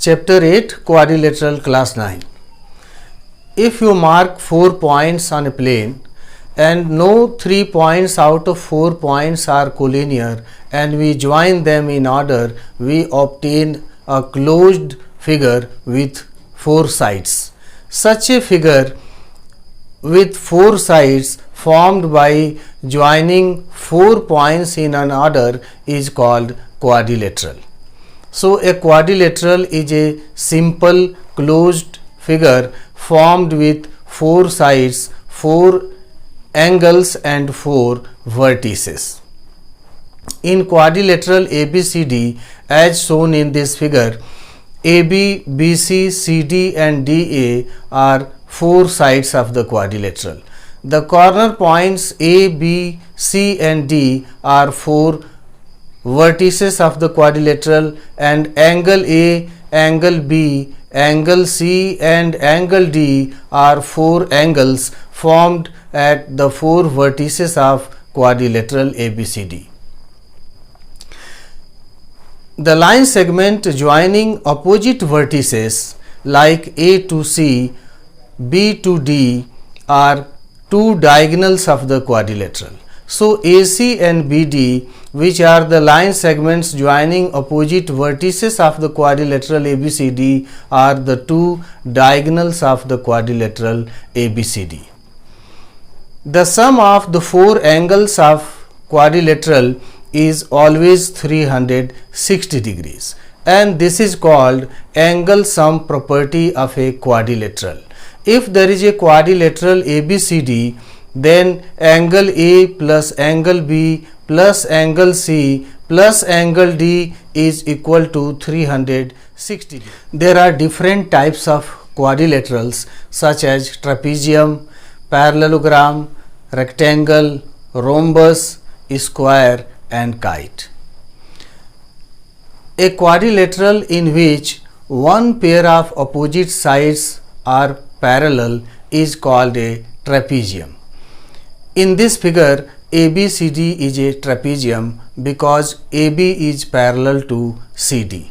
Chapter 8 Quadrilateral Class 9. If you mark 4 points on a plane and no 3 points out of 4 points are collinear and we join them in order, we obtain a closed figure with 4 sides. Such a figure with 4 sides formed by joining 4 points in an order is called quadrilateral. So a quadrilateral is a simple closed figure formed with 4 sides, 4 angles and 4 vertices. In quadrilateral ABCD, as shown in this figure, AB, BC, CD and DA are 4 sides of the quadrilateral. The corner points A, B, C and D are 4 vertices of the quadrilateral, and angle A, angle B, angle C and angle D are 4 angles formed at the 4 vertices of quadrilateral ABCD. The line segment joining opposite vertices like A to C, B to D are 2 diagonals of the quadrilateral. So AC and BD, which are the line segments joining opposite vertices of the quadrilateral ABCD, are the 2 diagonals of the quadrilateral ABCD. The sum of the 4 angles of quadrilateral is always 360 degrees, and this is called angle sum property of a quadrilateral. If there is a quadrilateral ABCD, then angle A plus angle B plus angle C plus angle D is equal to 360. There are different types of quadrilaterals such as trapezium, parallelogram, rectangle, rhombus, square and kite. A quadrilateral in which one pair of opposite sides are parallel is called a trapezium. In this figure, ABCD is a trapezium because AB is parallel to CD.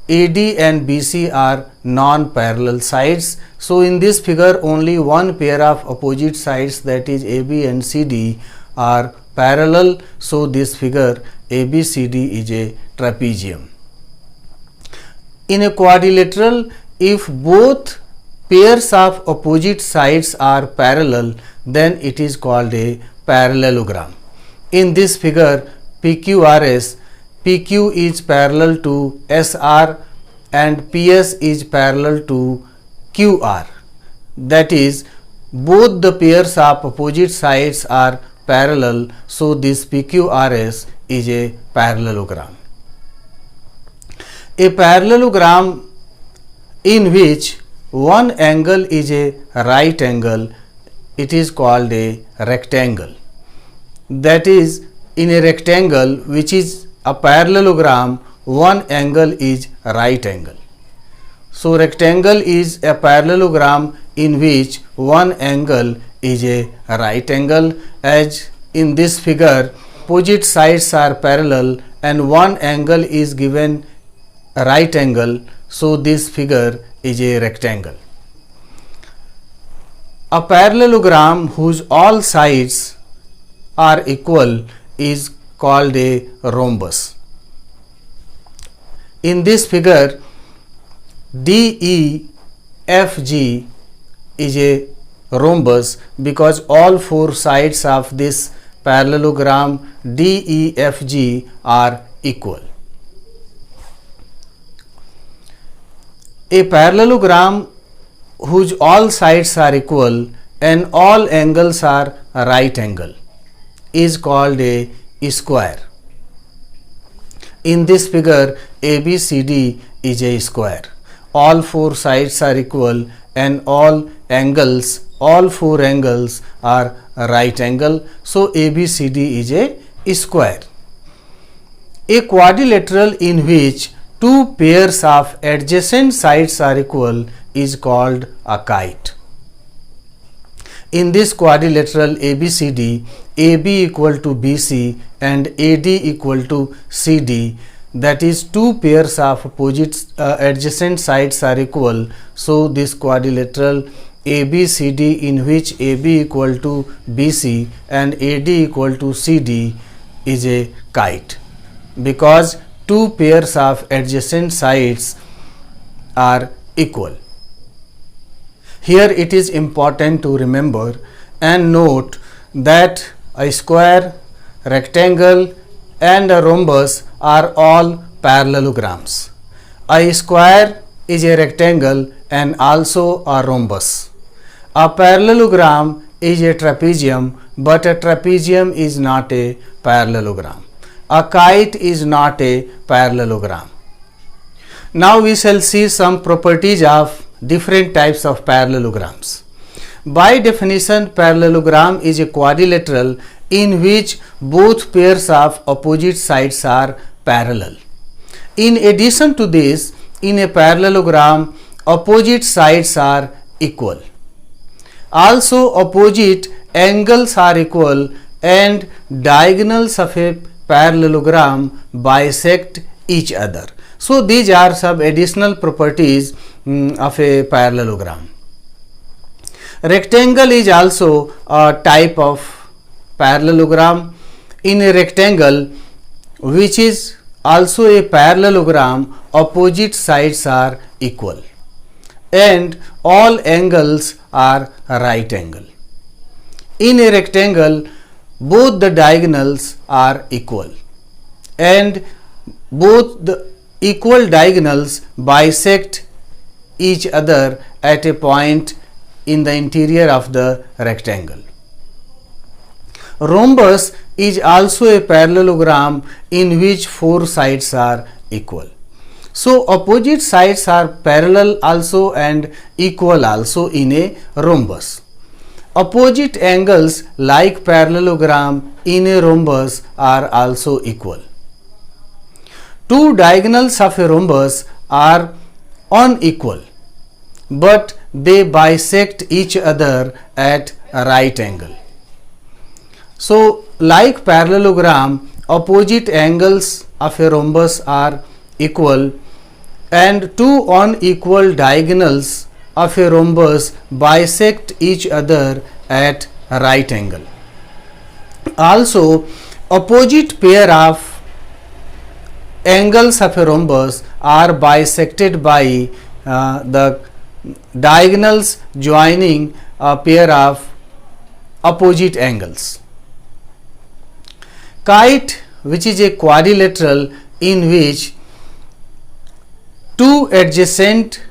AD and BC are non-parallel sides. So in this figure, only one pair of opposite sides, that is AB and CD, are parallel. So this figure ABCD is a trapezium. In a quadrilateral, if both pairs of opposite sides are parallel, then it is called a parallelogram. In this figure, PQRS, PQ is parallel to SR and PS is parallel to QR. That is, both the pairs of opposite sides are parallel, so this PQRS is a parallelogram. A parallelogram in which one angle is a right angle, it is called a rectangle. That is, in a rectangle which is a parallelogram, one angle is right angle. So rectangle is a parallelogram in which one angle is a right angle. As in this figure, opposite sides are parallel and one angle is given a right angle, so this figure is a rectangle. A parallelogram whose all sides are equal is called a rhombus. In this figure, DEFG is a rhombus because all 4 sides of this parallelogram DEFG are equal. A parallelogram whose all sides are equal and all angles are right angle is called a square. In this figure, ABCD is a square. All 4 sides are equal and all angles, all 4 angles are right angle. So ABCD is a square. A quadrilateral in which 2 pairs of adjacent sides are equal is called a kite. In this quadrilateral ABCD, AB equal to BC and AD equal to CD, that is two pairs of opposite adjacent sides are equal. So this quadrilateral ABCD, in which AB equal to BC and AD equal to CD, is a kite, because two pairs of adjacent sides are equal. Here it is important to remember and note that a square, rectangle and a rhombus are all parallelograms. A square is a rectangle and also a rhombus. A parallelogram is a trapezium, but a trapezium is not a parallelogram. A kite is not a parallelogram. Now we shall see some properties of different types of parallelograms. By definition, parallelogram is a quadrilateral in which both pairs of opposite sides are parallel. In addition to this, in a parallelogram, opposite sides are equal. Also, opposite angles are equal and diagonals of a parallelogram bisect each other. So, these are some additional properties of a parallelogram. Rectangle is also a type of parallelogram. In a rectangle, which is also a parallelogram, opposite sides are equal and all angles are right angle. In a rectangle, both the diagonals are equal and both the equal diagonals bisect each other at a point in the interior of the rectangle. Rhombus is also a parallelogram in which four sides are equal. So, opposite sides are parallel also and equal also in a rhombus. Opposite angles like parallelogram in a rhombus are also equal. Two diagonals of a rhombus are unequal, but they bisect each other at a right angle. So, like parallelogram, opposite angles of a rhombus are equal and two unequal diagonals of a rhombus bisect each other at a right angle. Also, opposite pair of angles of a rhombus are bisected by the diagonals joining a pair of opposite angles. Kite, which is a quadrilateral in which two adjacent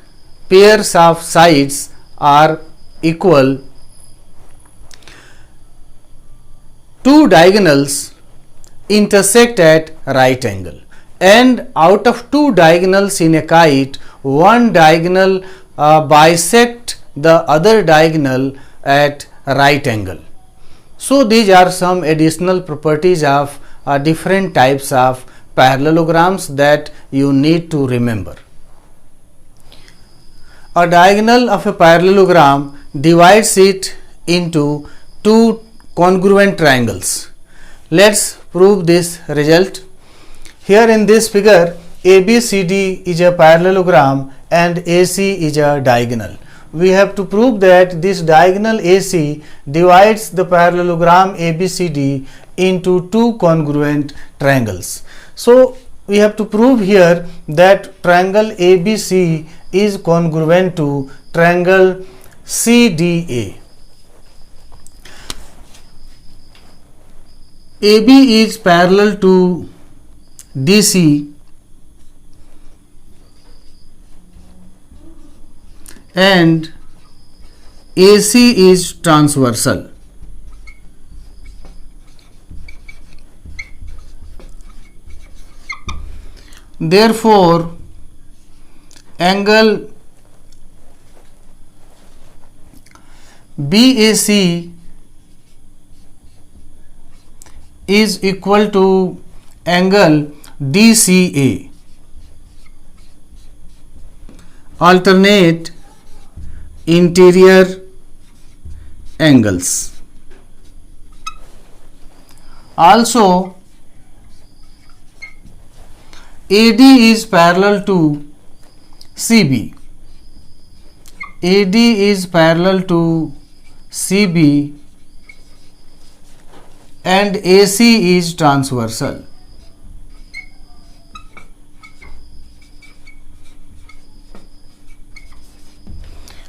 pairs of sides are equal, two diagonals intersect at right angle, and out of two diagonals in a kite, one diagonal bisect the other diagonal at right angle. So, these are some additional properties of different types of parallelograms that you need to remember. A diagonal of a parallelogram divides it into two congruent triangles. Let's prove this result. Here in this figure, ABCD is a parallelogram and AC is a diagonal. We have to prove that this diagonal AC divides the parallelogram ABCD into two congruent triangles. So, we have to prove here that triangle ABC is congruent to triangle CDA. AB is parallel to DC and AC is transversal. Therefore, angle BAC is equal to angle DCA. Alternate interior angles. Also, AD is parallel to CB. AD is parallel to CB and AC is transversal.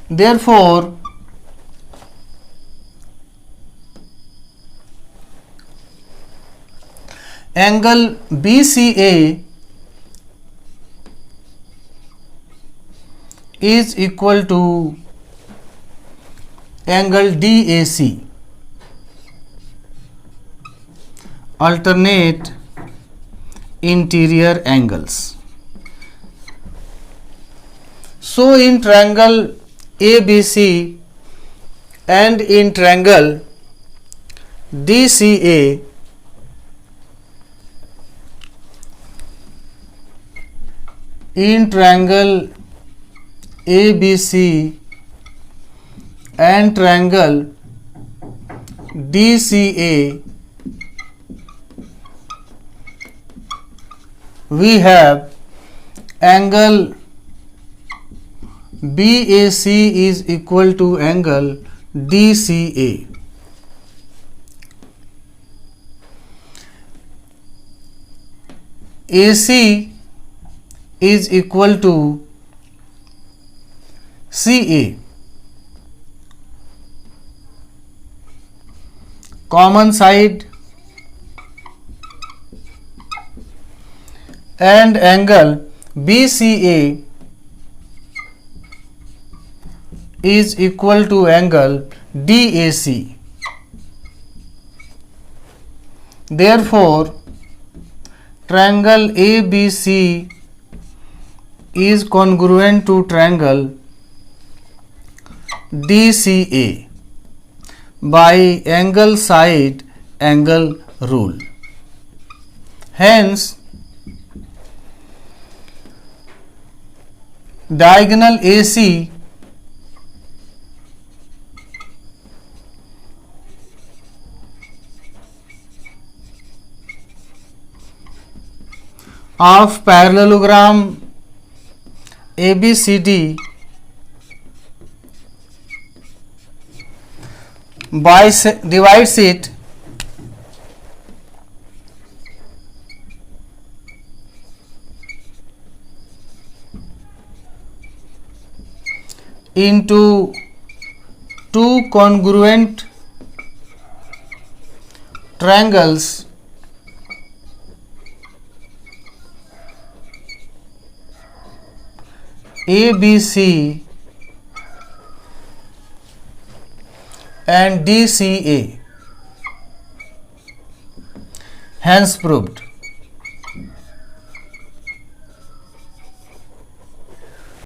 Therefore, angle BCA is equal to angle DAC. Alternate interior angles. So in triangle ABC and in triangle DCA, in triangle ABC and triangle DCA, we have angle BAC is equal to angle DCA. AC is equal to CA. Common side and angle BCA is equal to angle DAC. Therefore, triangle ABC is congruent to triangle DCA by angle side angle rule. Hence, diagonal AC of parallelogram ABCD divides it into two congruent triangles ABC and DCA. Hence proved.